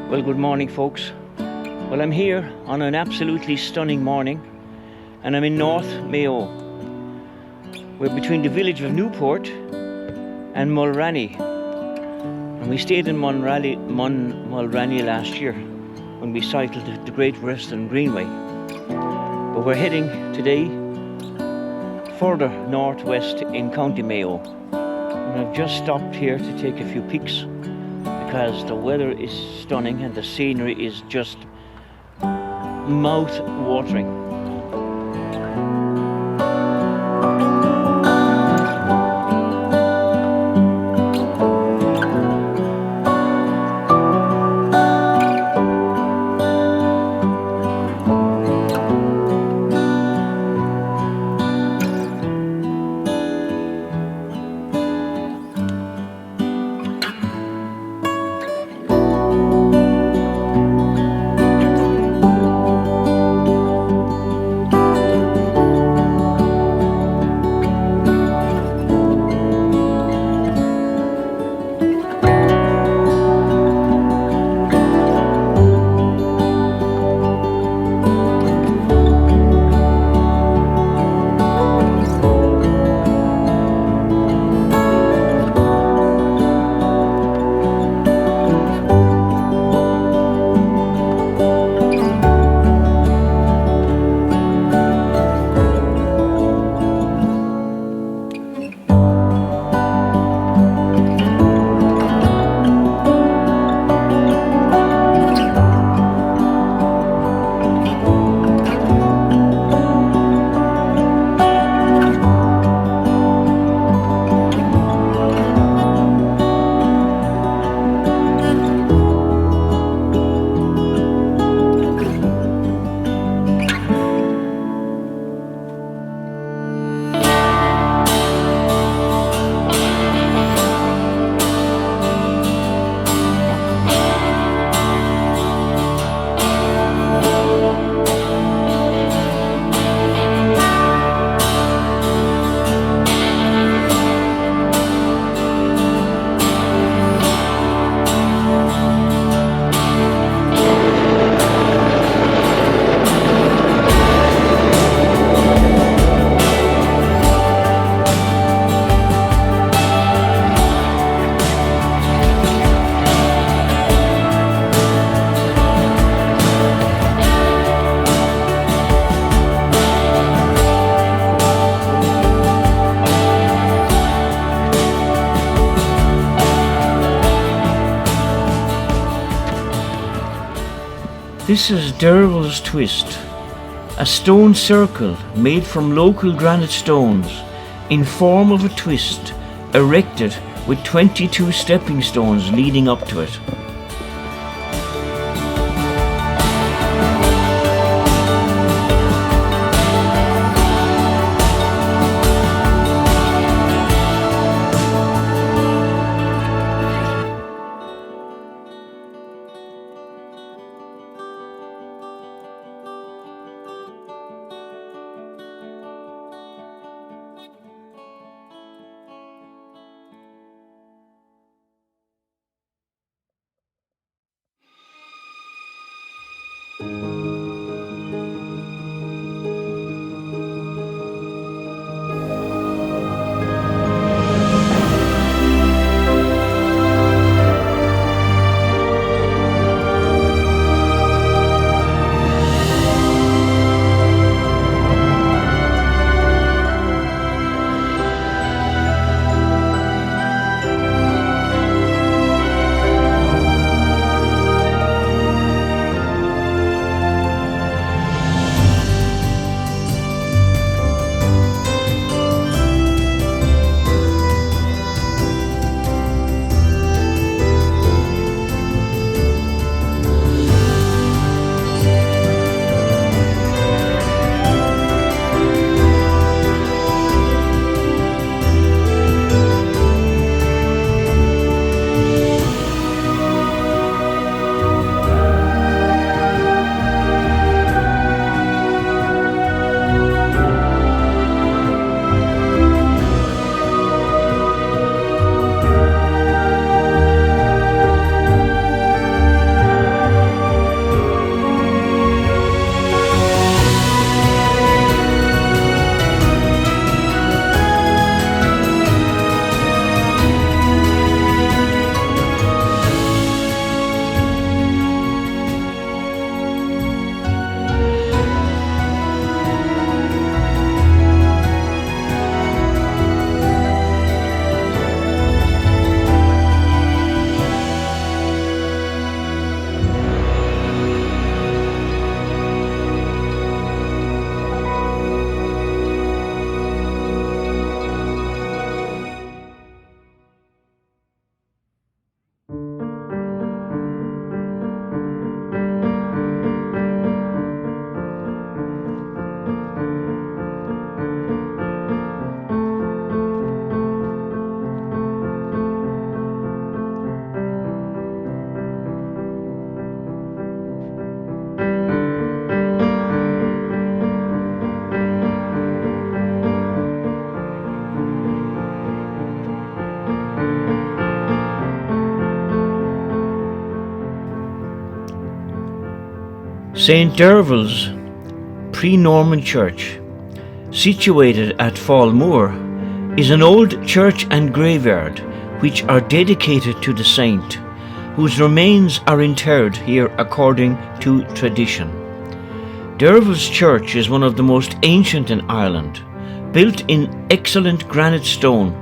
Well, good morning, folks. Well, I'm here on an absolutely stunning morning, and I'm in North Mayo. We're between the village of Newport and Mulranny, and we stayed in Mulranny last year when we cycled the Great Western Greenway. But we're heading today further northwest in County Mayo, and I've just stopped here to take a few pics because the weather is stunning and the scenery is just mouth-watering. This is Derville's Twist, a stone circle made from local granite stones in form of a twist, erected with 22 stepping stones leading up to it. St. Derville's pre-Norman church, situated at Fallmoor, is an old church and graveyard which are dedicated to the saint, whose remains are interred here according to tradition. Derville's church is one of the most ancient in Ireland, built in excellent granite stone,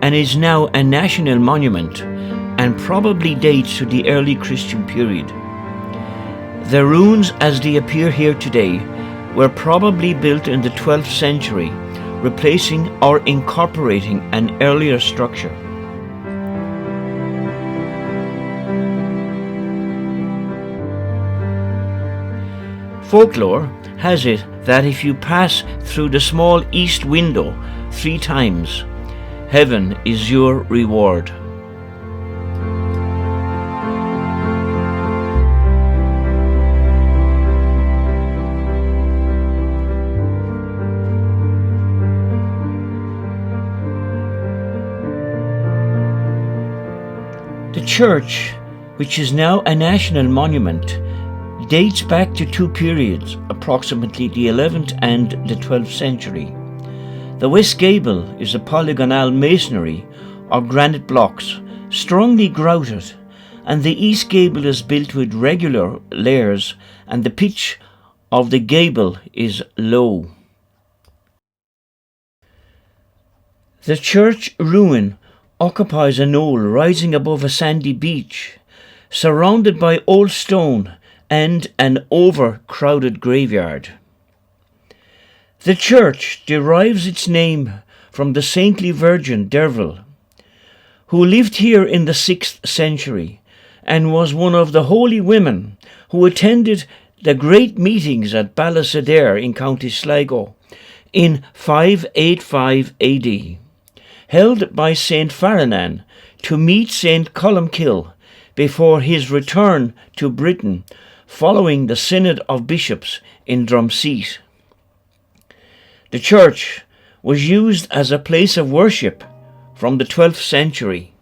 and is now a national monument and probably dates to the early Christian period. The ruins as they appear here today were probably built in the 12th century, replacing or incorporating an earlier structure. Folklore has it that if you pass through the small east window 3 times, heaven is your reward. The church, which is now a national monument, dates back to 2 periods, approximately the 11th and the 12th century. The west gable is a polygonal masonry or granite blocks, strongly grouted, and the east gable is built with regular layers, and the pitch of the gable is low. The church ruin occupies a knoll rising above a sandy beach, surrounded by old stone and an overcrowded graveyard. The church derives its name from the saintly Virgin Derville, who lived here in the 6th century and was one of the holy women who attended the great meetings at Ballysadare in County Sligo in 585 AD, held by St. Faranan to meet St. Columkill before his return to Britain following the Synod of Bishops in Drumseat. The church was used as a place of worship from the 12th century.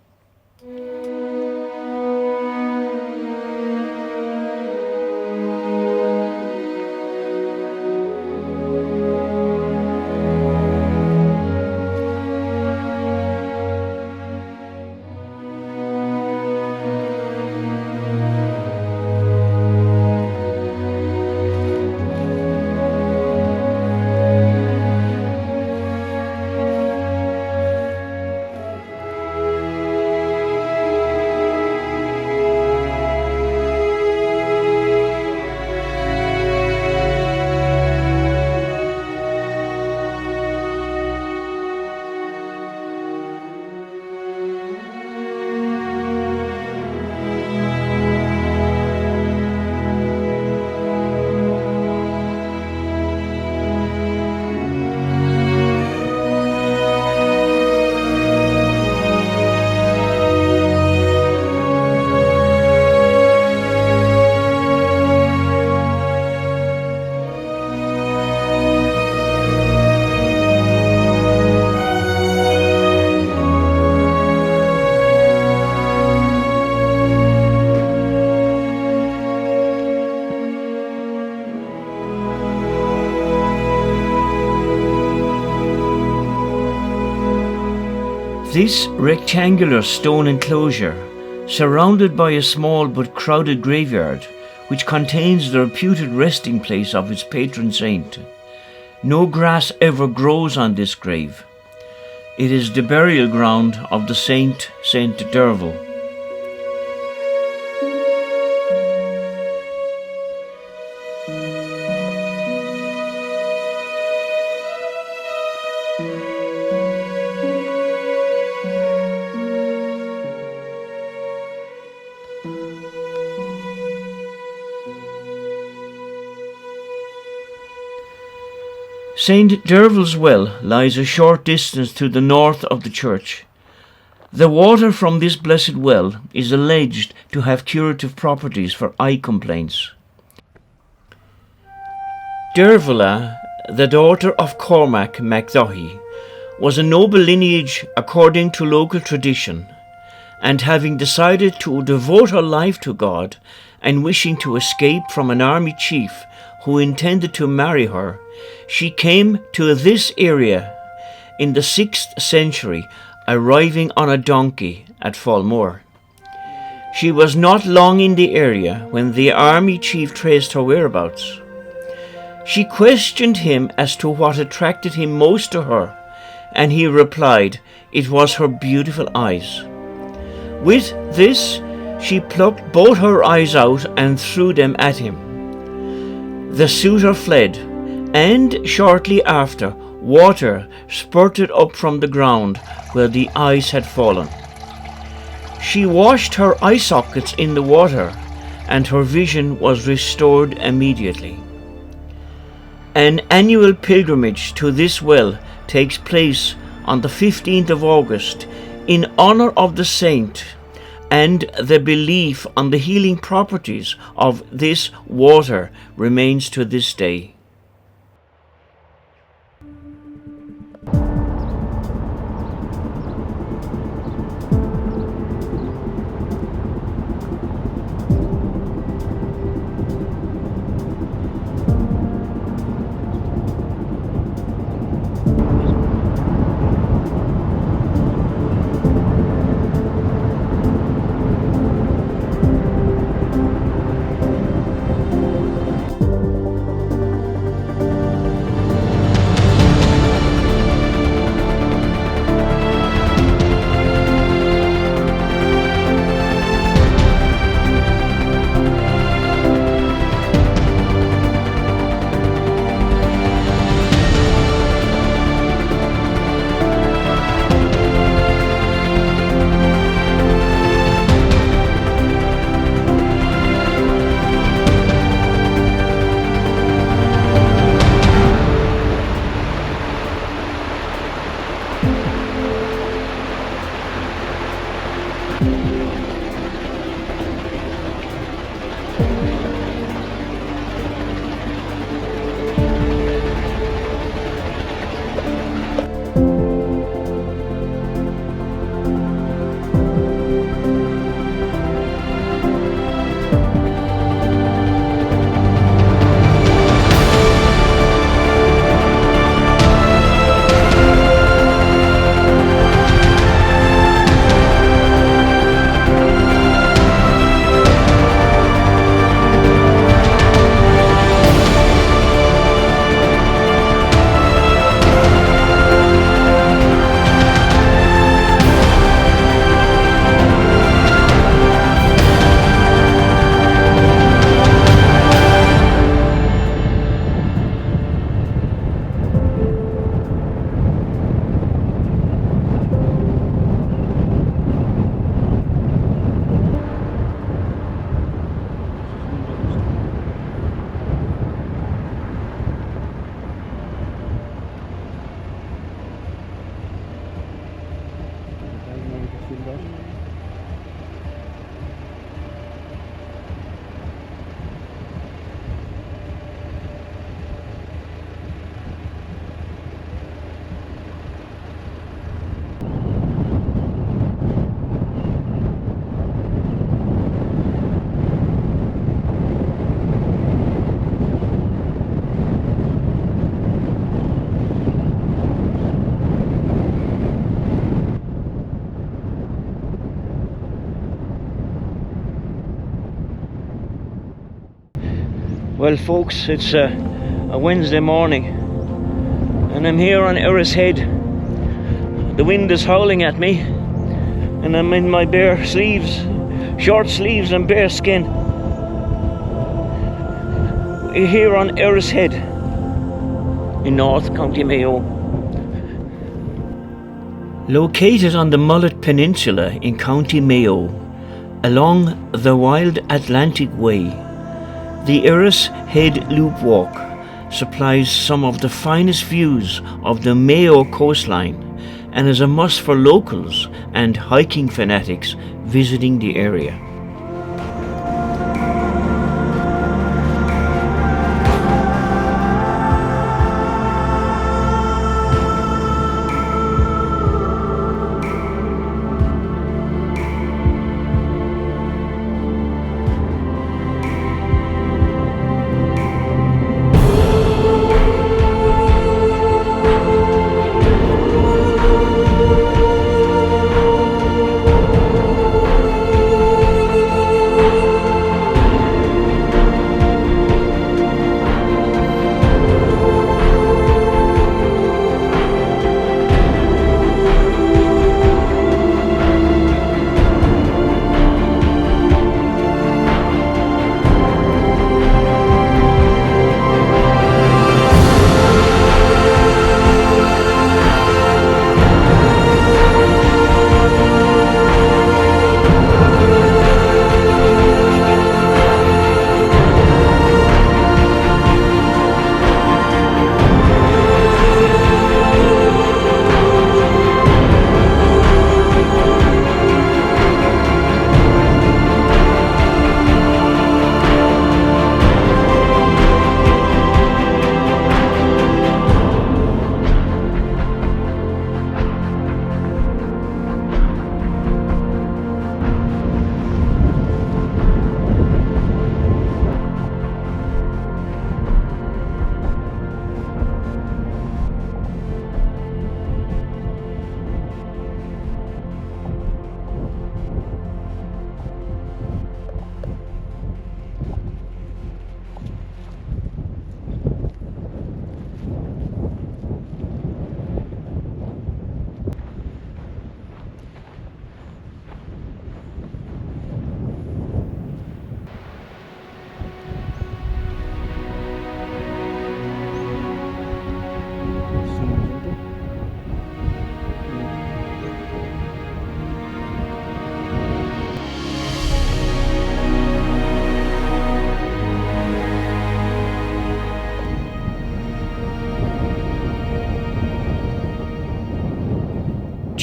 This rectangular stone enclosure, surrounded by a small but crowded graveyard, which contains the reputed resting place of its patron saint. No grass ever grows on this grave. It is the burial ground of the saint, St. Derville. St. Derville's Well lies a short distance to the north of the church. The water from this blessed well is alleged to have curative properties for eye complaints. Derville, the daughter of Cormac MacDohie, was a noble lineage according to local tradition, and having decided to devote her life to God and wishing to escape from an army chief who intended to marry her, she came to this area in the 6th century, arriving on a donkey at Falmore. She was not long in the area when the army chief traced her whereabouts. She questioned him as to what attracted him most to her, and he replied it was her beautiful eyes. With this, she plucked both her eyes out and threw them at him. The suitor fled, and shortly after, water spurted up from the ground where the eyes had fallen. She washed her eye sockets in the water, and her vision was restored immediately. An annual pilgrimage to this well takes place on the 15th of August in honor of the saint, and the belief on the healing properties of this water remains to this day. Well folks, it's a Wednesday morning and I'm here on Erris Head. The wind is howling at me and I'm in my bare sleeves, short sleeves and bare skin. We're here on Erris Head in North County Mayo. Located on the Mullet Peninsula in County Mayo, along the Wild Atlantic Way, the Erris Head Loop Walk supplies some of the finest views of the Mayo coastline and is a must for locals and hiking fanatics visiting the area.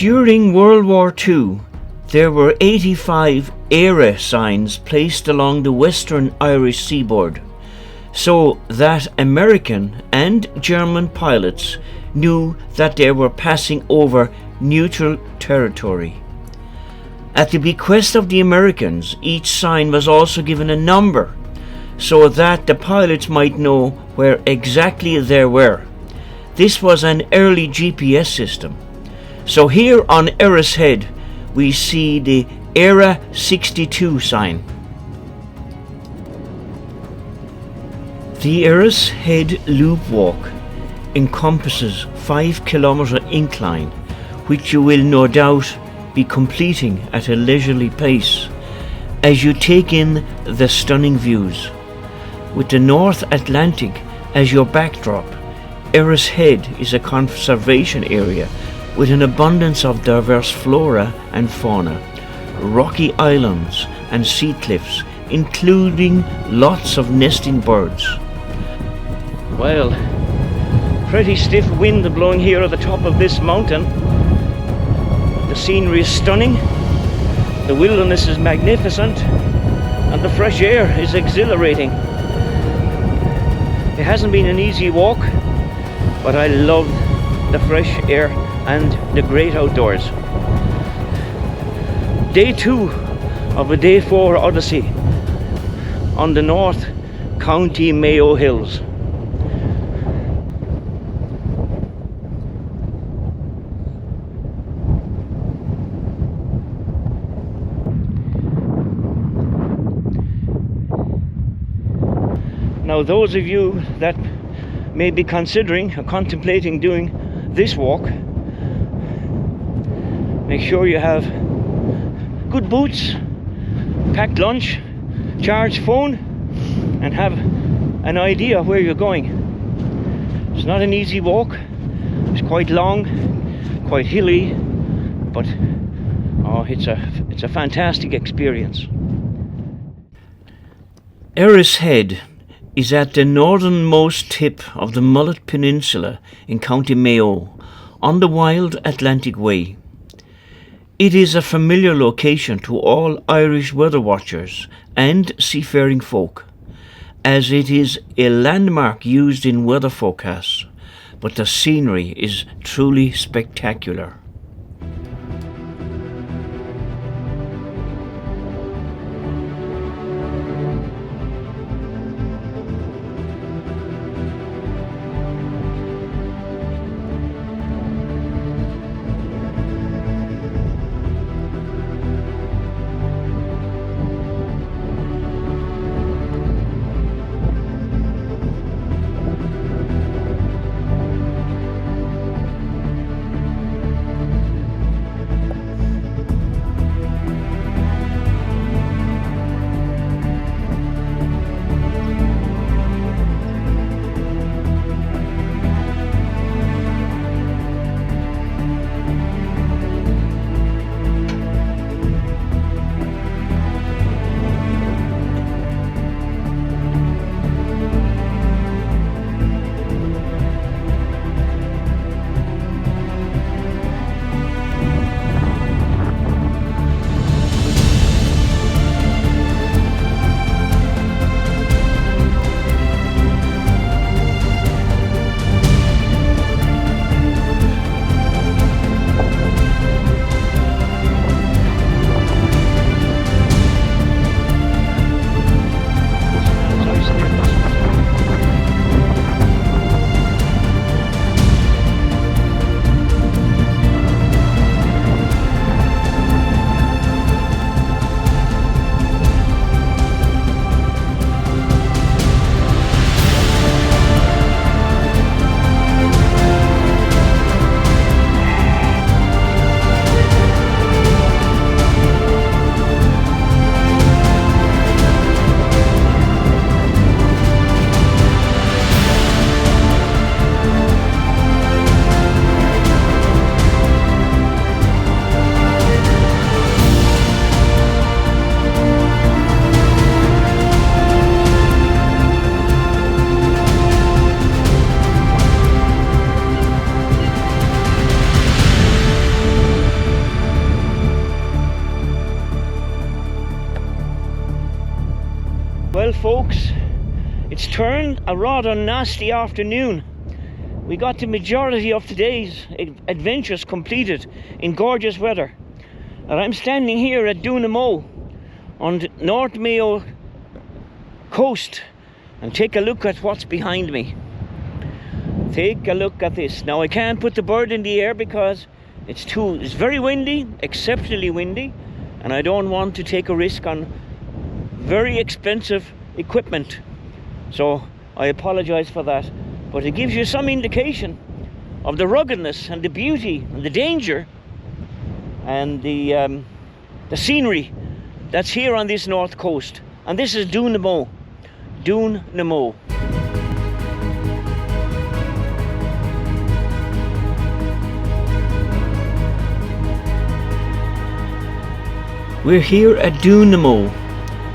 During World War II, there were 85 era signs placed along the western Irish seaboard, so that American and German pilots knew that they were passing over neutral territory. At the bequest of the Americans, each sign was also given a number, so that the pilots might know where exactly they were. This was an early GPS system. So here on Erris Head, we see the Era 62 sign. The Erris Head Loop Walk encompasses 5-kilometre incline, which you will no doubt be completing at a leisurely pace as you take in the stunning views. With the North Atlantic as your backdrop, Erris Head is a conservation area with an abundance of diverse flora and fauna, rocky islands and sea cliffs, including lots of nesting birds. Well, pretty stiff wind blowing here at the top of this mountain. The scenery is stunning, the wilderness is magnificent, and the fresh air is exhilarating. It hasn't been an easy walk, but I love the fresh air and the great outdoors. Day 2 of a day 4 odyssey on the North County Mayo Hills. Now, those of you that may be considering or contemplating doing this walk, make sure you have good boots, packed lunch, charged phone, and have an idea of where you're going. It's not an easy walk. It's quite long, quite hilly, but it's a fantastic experience. Erris Head is at the northernmost tip of the Mullet Peninsula in County Mayo, on the Wild Atlantic Way. It is a familiar location to all Irish weather watchers and seafaring folk, as it is a landmark used in weather forecasts, but the scenery is truly spectacular. turned a rather nasty afternoon. We got the majority of today's adventures completed in gorgeous weather. And I'm standing here at Doonamo on the North Mayo coast, and take a look at what's behind me. Take a look at this. Now I can't put the bird in the air because it's very windy, exceptionally windy, and I don't want to take a risk on very expensive equipment. So I apologize for that. But it gives you some indication of the ruggedness and the beauty and the danger and the scenery that's here on this north coast. And this is Doonamo. Doonamo. We're here at Doonamo,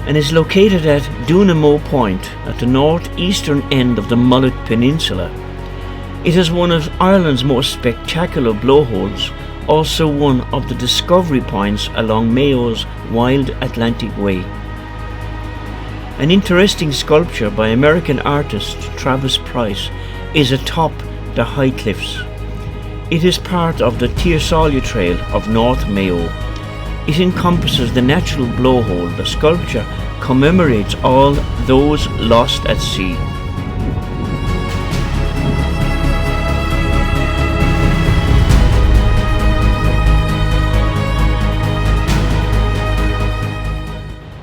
and is located at Doonamo Point at the northeastern end of the Mullet Peninsula. It is one of Ireland's most spectacular blowholes, also one of the discovery points along Mayo's Wild Atlantic Way. An interesting sculpture by American artist Travis Price is atop the high cliffs. It is part of the Aasleagh Trail of North Mayo. It encompasses the natural blowhole. The sculpture commemorates all those lost at sea.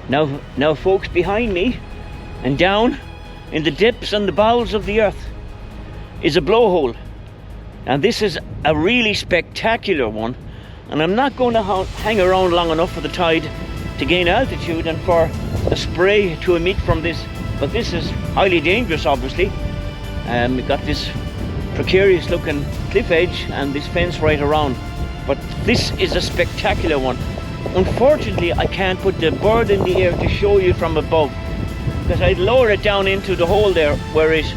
Now folks, behind me and down in the depths and the bowels of the earth is a blowhole. And this is a really spectacular one. And I'm not going to hang around long enough for the tide to gain altitude and for the spray to emit from this. But this is highly dangerous, obviously. We've got this precarious looking cliff edge and this fence right around. But this is a spectacular one. Unfortunately, I can't put the bird in the air to show you from above, because I'd lower it down into the hole there where it's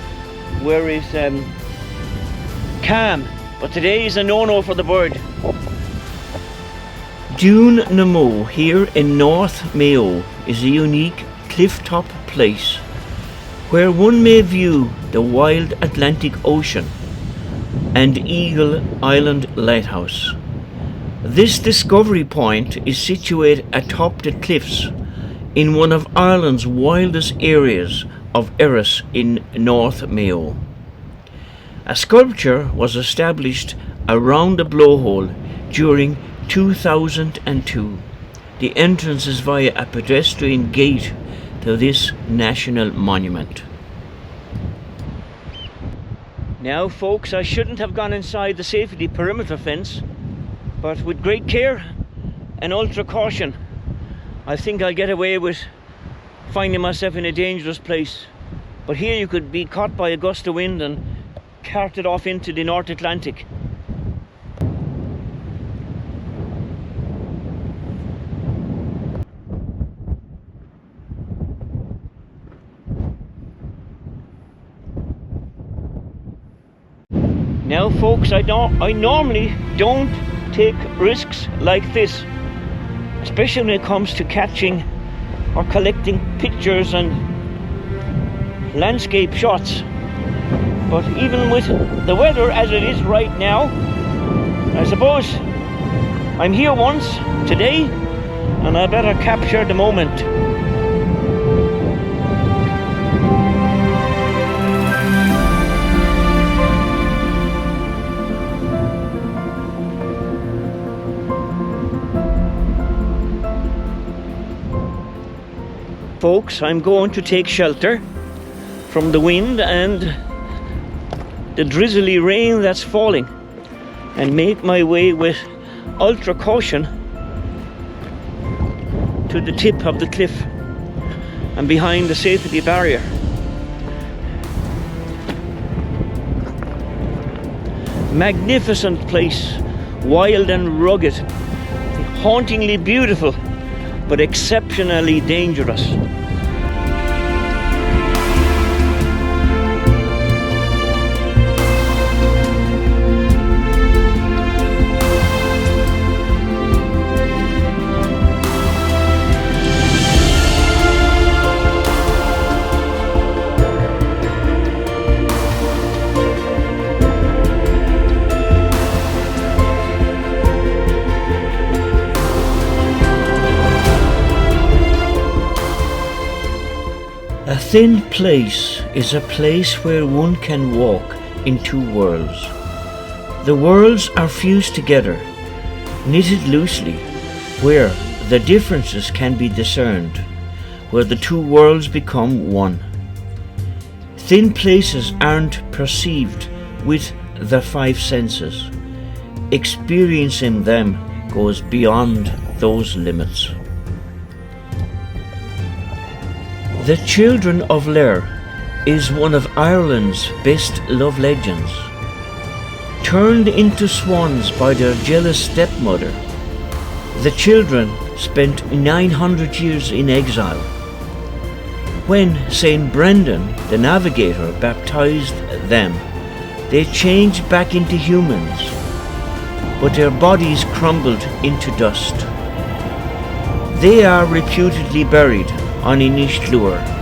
calm. But today is a no-no for the bird. Doonamo here in North Mayo is a unique cliff-top place where one may view the wild Atlantic Ocean and Eagle Island Lighthouse. This discovery point is situated atop the cliffs in one of Ireland's wildest areas of Erris in North Mayo. A sculpture was established around the blowhole during 2002. The entrance is via a pedestrian gate to this national monument. Now folks, I shouldn't have gone inside the safety perimeter fence, but with great care and ultra caution, I think I'll get away with finding myself in a dangerous place. But here you could be caught by a gust of wind and carted off into the North Atlantic. Now folks, I normally don't take risks like this, especially when it comes to catching or collecting pictures and landscape shots. But even with the weather as it is right now, I suppose I'm here once today and I better capture the moment. Folks, I'm going to take shelter from the wind and the drizzly rain that's falling and make my way with ultra caution to the tip of the cliff and behind the safety barrier. Magnificent place, wild and rugged, hauntingly beautiful, but exceptionally dangerous. thin place is a place where one can walk in two worlds. The worlds are fused together, knitted loosely, where the differences can be discerned, where the two worlds become one. Thin places aren't perceived with the five senses. Experiencing them goes beyond those limits. The Children of Ler is one of Ireland's best love legends. Turned into swans by their jealous stepmother, the children spent 900 years in exile. When Saint Brendan, the navigator, baptized them, they changed back into humans, but their bodies crumbled into dust. They are reputedly buried on Inishglúir.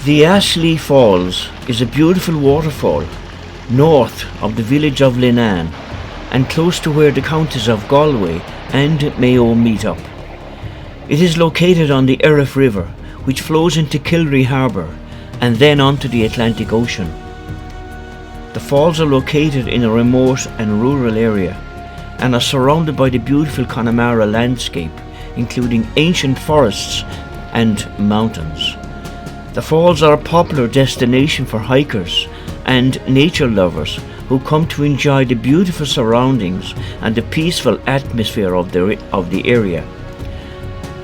The Aasleagh Falls is a beautiful waterfall north of the village of Linan and close to where the counties of Galway and Mayo meet up. It is located on the Erris River, which flows into Kilry Harbour and then onto the Atlantic Ocean. The falls are located in a remote and rural area and are surrounded by the beautiful Connemara landscape, including ancient forests and mountains. The falls are a popular destination for hikers and nature lovers who come to enjoy the beautiful surroundings and the peaceful atmosphere of the area.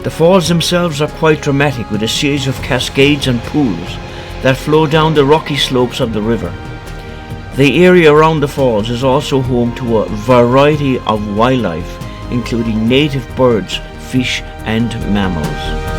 The falls themselves are quite dramatic, with a series of cascades and pools that flow down the rocky slopes of the river. The area around the falls is also home to a variety of wildlife, including native birds, fish and mammals.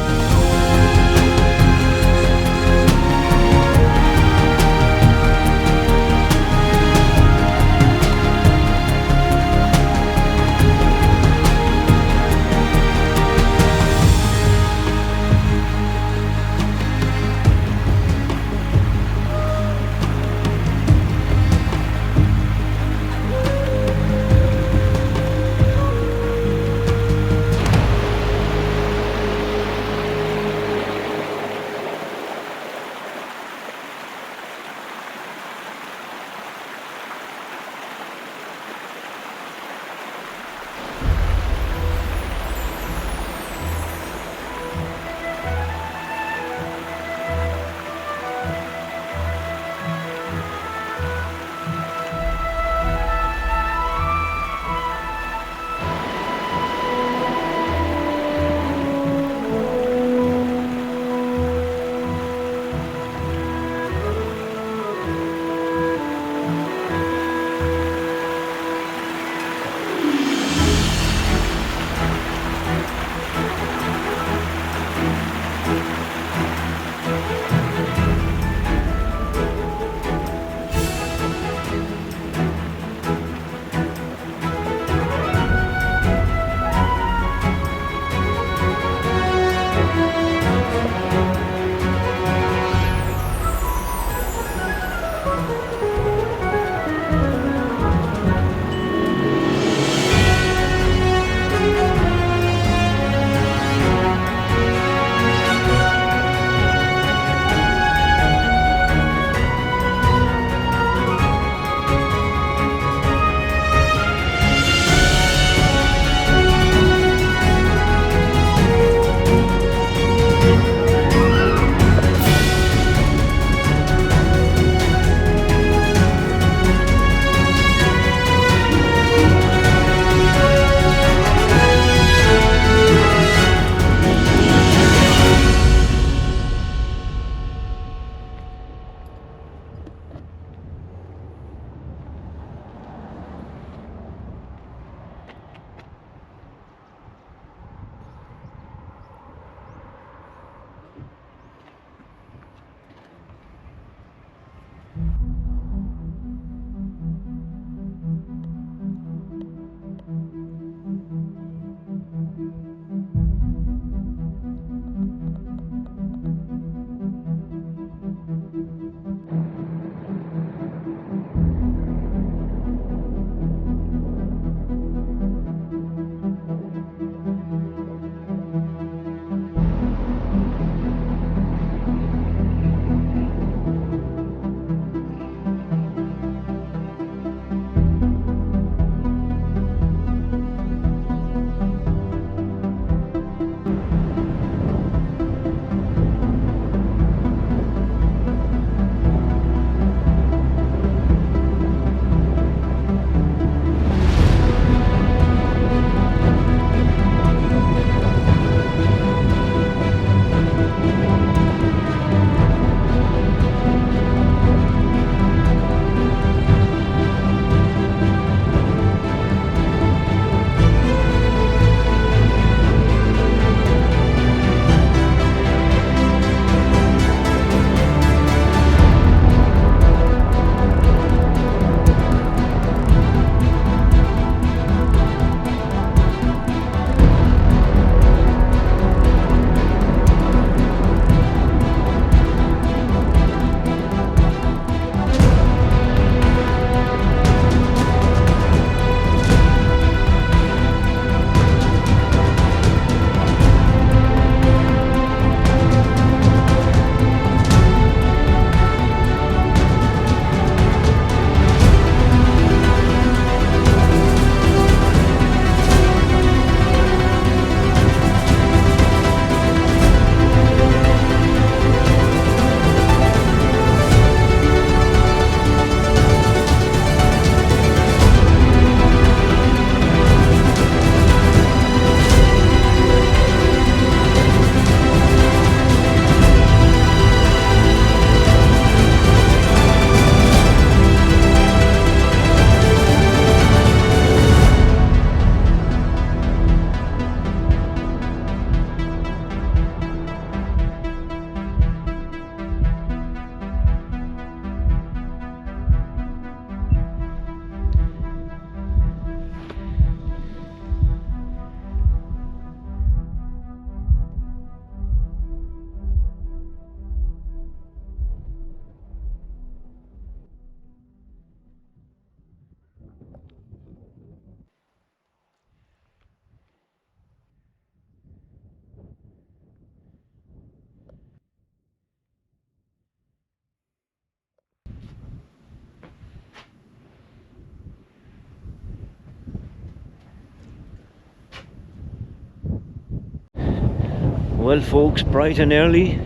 Well folks, bright and early,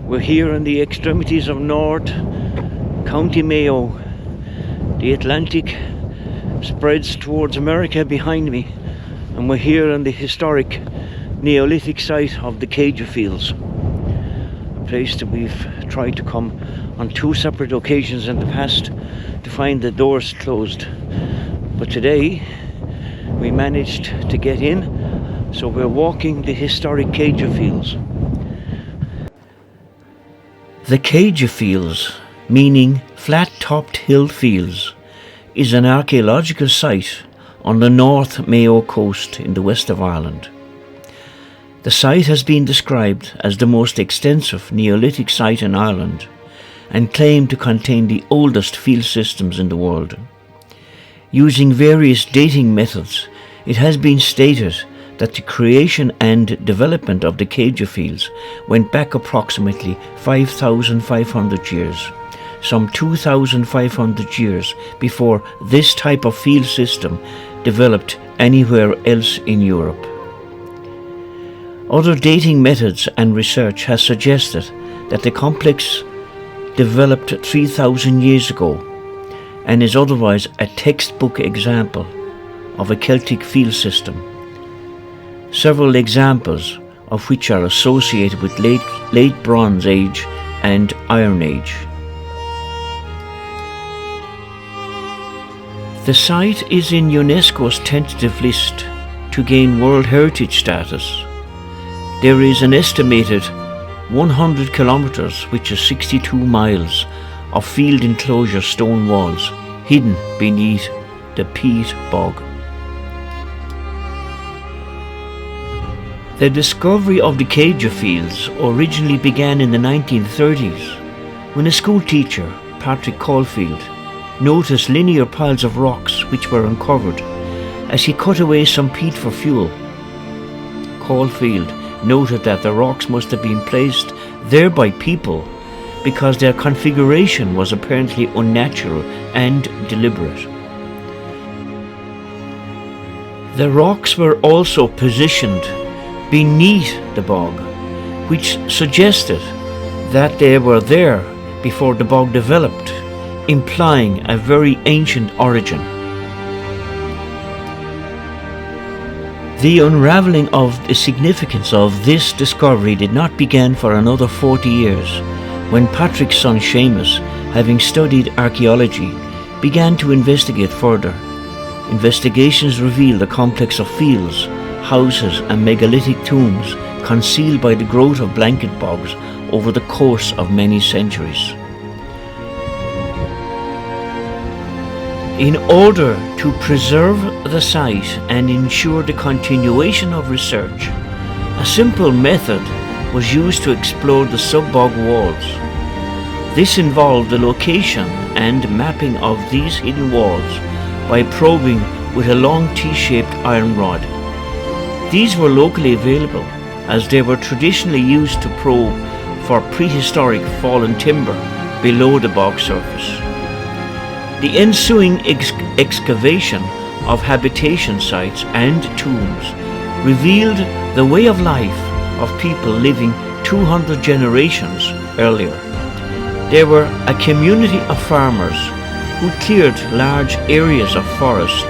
we're here in the extremities of North County Mayo. The Atlantic spreads towards America behind me, and we're here in the historic Neolithic site of the Céide Fields, a place that we've tried to come on 2 separate occasions in the past to find the doors closed, but today we managed to get in. So we're walking the historic Céide Fields. The Céide Fields, meaning flat-topped hill fields, is an archaeological site on the North Mayo coast in the west of Ireland. The site has been described as the most extensive Neolithic site in Ireland and claimed to contain the oldest field systems in the world. Using various dating methods, it has been stated that the creation and development of the Céide Fields went back approximately 5,500 years, some 2,500 years before this type of field system developed anywhere else in Europe. Other dating methods and research has suggested that the complex developed 3,000 years ago and is otherwise a textbook example of a Celtic field system, several examples of which are associated with late Bronze Age and Iron Age. The site is in UNESCO's tentative list to gain World Heritage status. There is an estimated 100 kilometres, which is 62 miles, of field enclosure stone walls hidden beneath the peat bog. The discovery of the Céide Fields originally began in the 1930s when a school teacher, Patrick Caulfield, noticed linear piles of rocks which were uncovered as he cut away some peat for fuel. Caulfield noted that the rocks must have been placed there by people because their configuration was apparently unnatural and deliberate. The rocks were also positioned beneath the bog, which suggested that they were there before the bog developed, implying a very ancient origin. The unravelling of the significance of this discovery did not begin for another 40 years, when Patrick's son Seamus, having studied archaeology, began to investigate further. Investigations revealed a complex of fields, houses and megalithic tombs concealed by the growth of blanket bogs over the course of many centuries. In order to preserve the site and ensure the continuation of research, a simple method was used to explore the sub-bog walls. This involved the location and mapping of these hidden walls by probing with a long T-shaped iron rod. These were locally available as they were traditionally used to probe for prehistoric fallen timber below the bog surface. The ensuing excavation of habitation sites and tombs revealed the way of life of people living 200 generations earlier. They were a community of farmers who cleared large areas of forest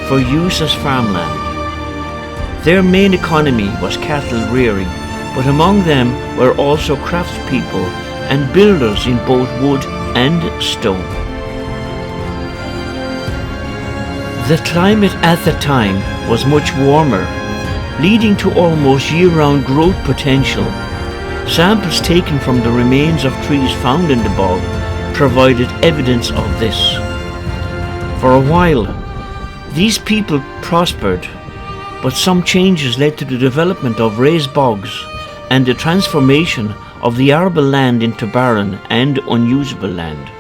for use as farmland. Their main economy was cattle rearing, but among them were also craftspeople and builders in both wood and stone. The climate at the time was much warmer, leading to almost year-round growth potential. Samples taken from the remains of trees found in the bog provided evidence of this. For a while, these people prospered, but some changes led to the development of raised bogs and the transformation of the arable land into barren and unusable land.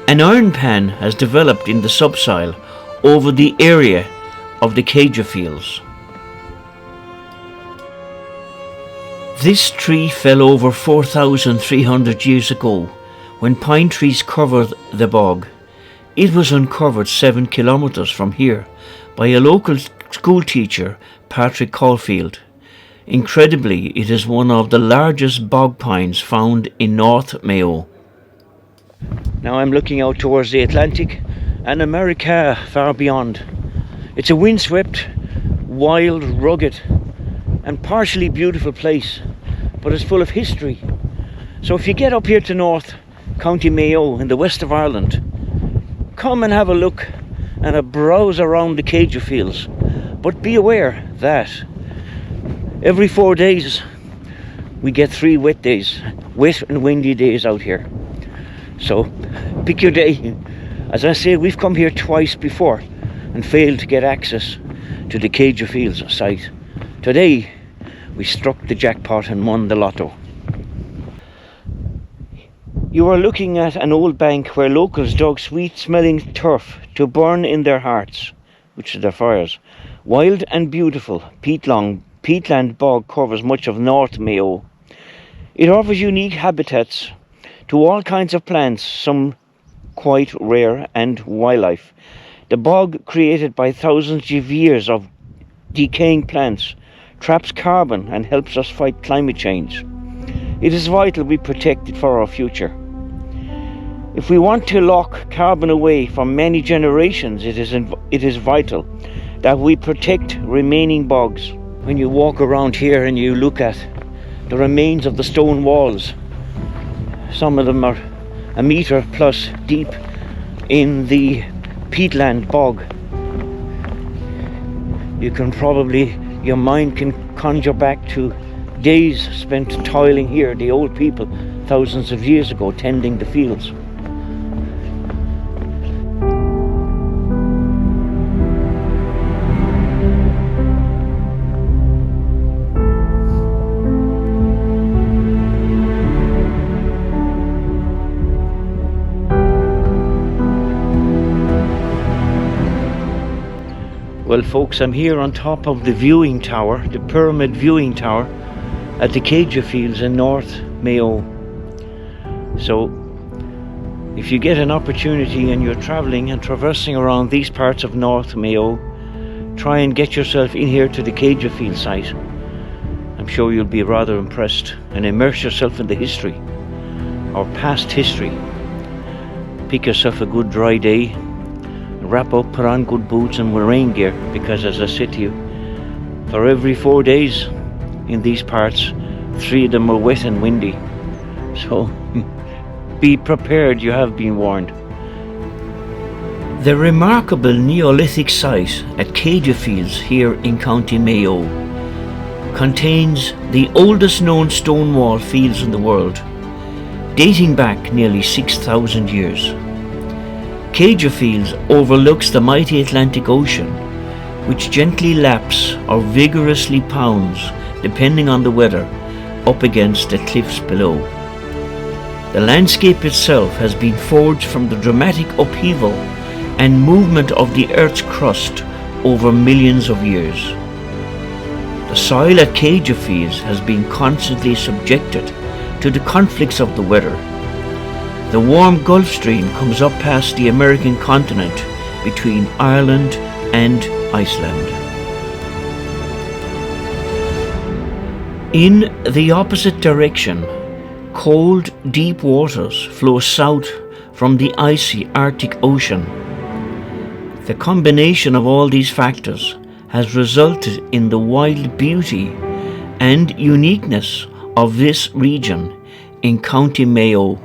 An iron pan has developed in the subsoil over the area of the Céide Fields. This tree fell over 4,300 years ago when pine trees covered the bog. It was uncovered 7 kilometres from here by a local school teacher, Patrick Caulfield. Incredibly, it is one of the largest bog pines found in North Mayo. Now I'm looking out towards the Atlantic and America far beyond. It's a windswept, wild, rugged and partially beautiful place, but it's full of history. So if you get up here to North County Mayo in the west of Ireland, come and have a look and a browse around the Céide Fields. But be aware that every 4 days we get 3 wet days, wet and windy days out here. So pick your day. As I say, we've come here twice before and failed to get access to the Céide Fields site. Today we struck the jackpot and won the lotto. You are looking at an old bank where locals dug sweet-smelling turf to burn in their hearts, which are their fires. Wild and beautiful peatland bog covers much of North Mayo. It offers unique habitats to all kinds of plants, some quite rare, and wildlife. The bog, created by thousands of years of decaying plants, traps carbon and helps us fight climate change. It is vital we protect it for our future. If we want to lock carbon away for many generations, it is vital that we protect remaining bogs. When you walk around here and you look at the remains of the stone walls, some of them are a metre plus deep in the peatland bog. Your mind can conjure back to days spent toiling here, the old people thousands of years ago tending the fields. Well folks, I'm here on top of the viewing tower, the pyramid viewing tower at the Céide Fields in North Mayo. So if you get an opportunity and you're travelling and traversing around these parts of North Mayo, try and get yourself in here to the Céide Fields site. I'm sure you'll be rather impressed, and immerse yourself in the history, or past history. Pick yourself a good dry day, wrap up, put on good boots and rain gear, because as I said to you, for every 4 days in these parts, 3 of them are wet and windy. So be prepared, you have been warned. The remarkable Neolithic site at Céide Fields here in County Mayo contains the oldest known stone wall fields in the world, dating back nearly 6,000 years. Céide Fields overlooks the mighty Atlantic Ocean, which gently laps or vigorously pounds, depending on the weather, up against the cliffs below. The landscape itself has been forged from the dramatic upheaval and movement of the Earth's crust over millions of years. The soil at Céide Fields has been constantly subjected to the conflicts of the weather. The warm Gulf Stream comes up past the American continent between Ireland and Iceland. In the opposite direction, cold, deep waters flow south from the icy Arctic Ocean. The combination of all these factors has resulted in the wild beauty and uniqueness of this region in County Mayo.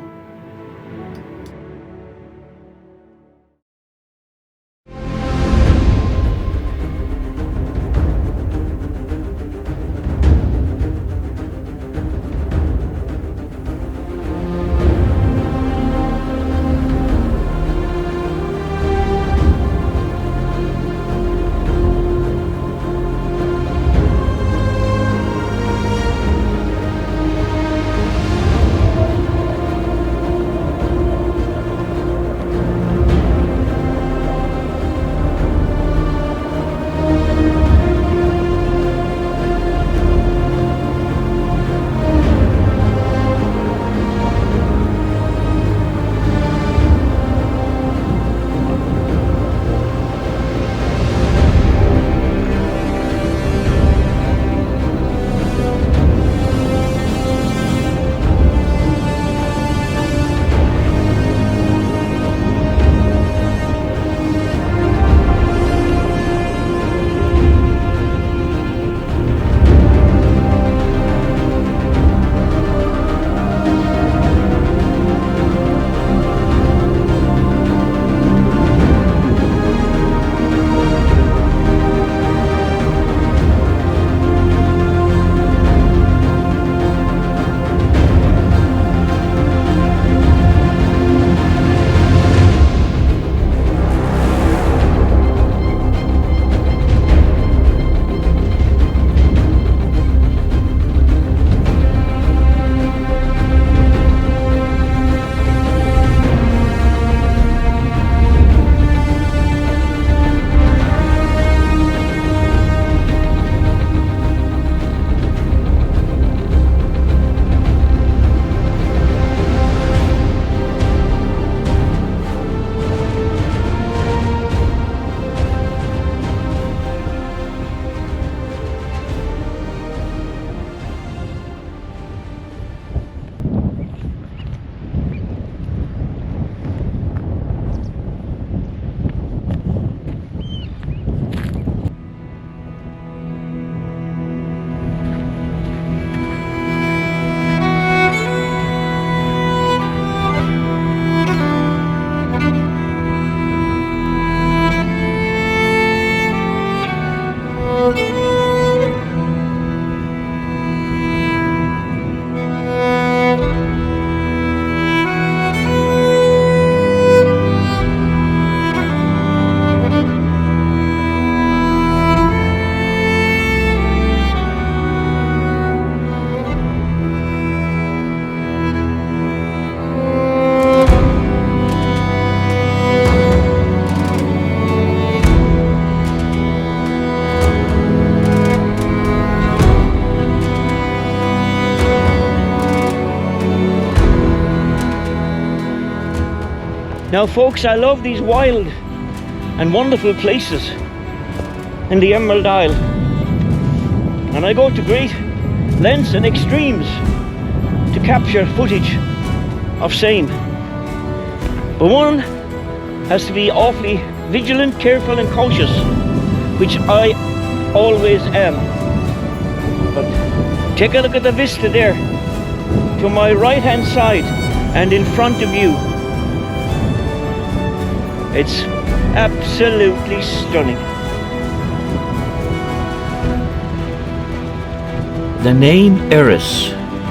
Now folks, I love these wild and wonderful places in the Emerald Isle, and I go to great lengths and extremes to capture footage of same. But one has to be awfully vigilant, careful and cautious, which I always am. But take a look at the vista there to my right hand side and in front of you. It's absolutely stunning. The name Erris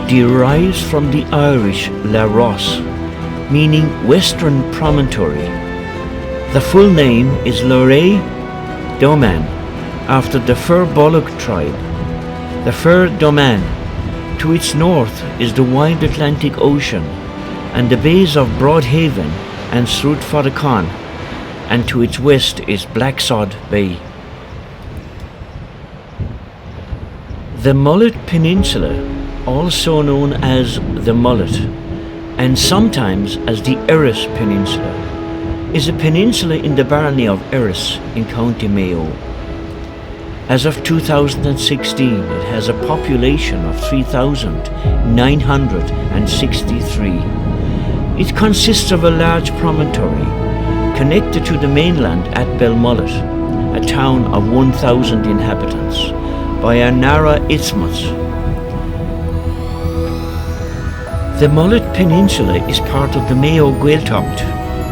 derives from the Irish La Ross, meaning Western Promontory. The full name is Loré Domain, after the Fir Bolg tribe. The Fir Domain. To its north is the wide Atlantic Ocean and the bays of Broadhaven and Srutfodacon, and to its west is Blacksod Bay. The Mullet Peninsula, also known as the Mullet, and sometimes as the Erris Peninsula, is a peninsula in the barony of Erris in County Mayo. As of 2016, it has a population of 3,963. It consists of a large promontory connected to the mainland at Belmullet, a town of 1,000 inhabitants, by a narrow isthmus. The Mullet Peninsula is part of the Mayo Gaeltacht,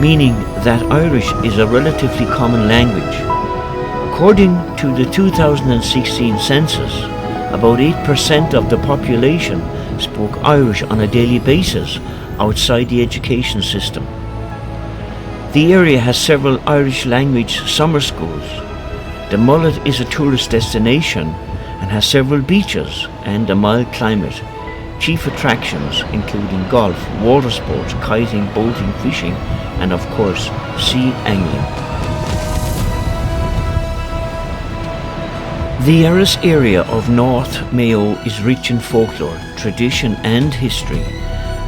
meaning that Irish is a relatively common language. According to the 2016 census, about 8% of the population spoke Irish on a daily basis outside the education system. The area has several Irish language summer schools. The Mullet is a tourist destination and has several beaches and a mild climate. Chief attractions including golf, water sports, kiting, boating, fishing, and of course, sea angling. The Erris area of North Mayo is rich in folklore, tradition and history,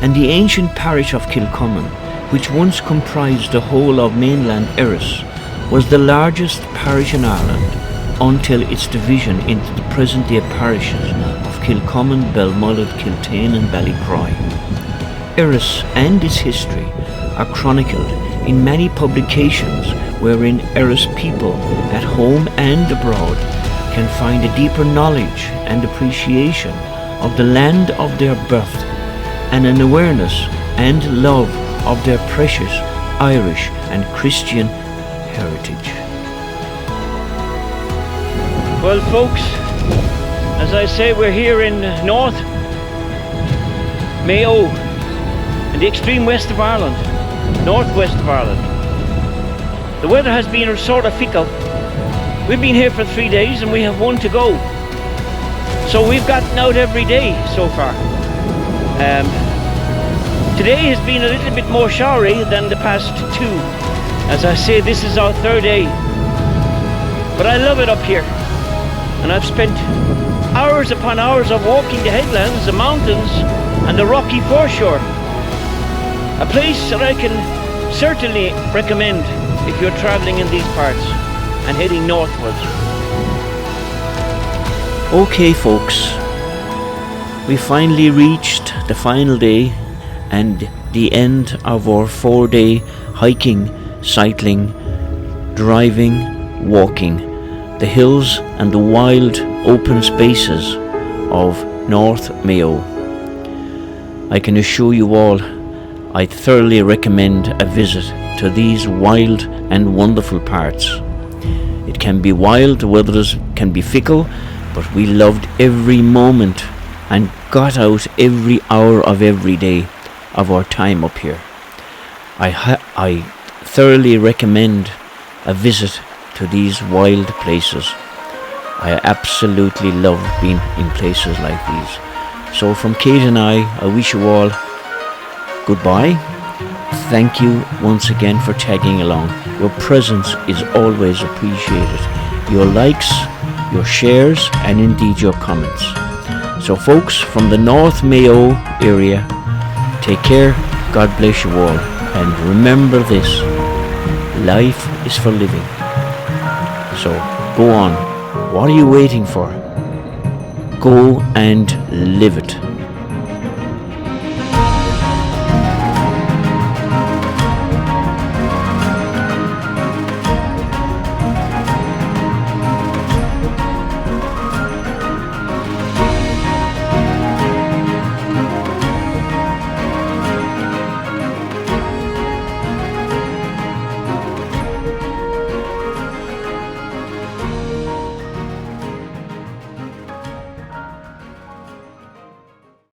and the ancient parish of Kilcommon, which once comprised the whole of mainland Erris, was the largest parish in Ireland until its division into the present-day parishes of Kilcommon, Belmullet, Kiltane and Ballycroy. Erris and its history are chronicled in many publications wherein Erris people at home and abroad can find a deeper knowledge and appreciation of the land of their birth and an awareness and love of their precious Irish and Christian heritage. Well folks, as I say, we're here in North Mayo, in the extreme west of Ireland, northwest of Ireland. The weather has been sort of fickle. We've been here for 3 days and we have one to go. So we've gotten out every day so far. Today has been a little bit more showery than the past two. As I say, this is our third day. But I love it up here. And I've spent hours upon hours of walking the headlands, the mountains and the rocky foreshore. A place that I can certainly recommend if you're travelling in these parts and heading northwards. Okay folks, we finally reached the final day and the end of our 4-day hiking, cycling, driving, walking the hills and the wild open spaces of North Mayo. I can assure you all, I thoroughly recommend a visit to these wild and wonderful parts. It can be wild, the weather can be fickle, but we loved every moment and got out every hour of every day of our time up here. I thoroughly recommend a visit to these wild places. I absolutely love being in places like these. So from Céide and I wish you all goodbye. Thank you once again for tagging along. Your presence is always appreciated. Your likes, your shares, and indeed your comments. So folks from the North Mayo area, take care. God bless you all. And remember this, life is for living. So go on, what are you waiting for? Go and live it.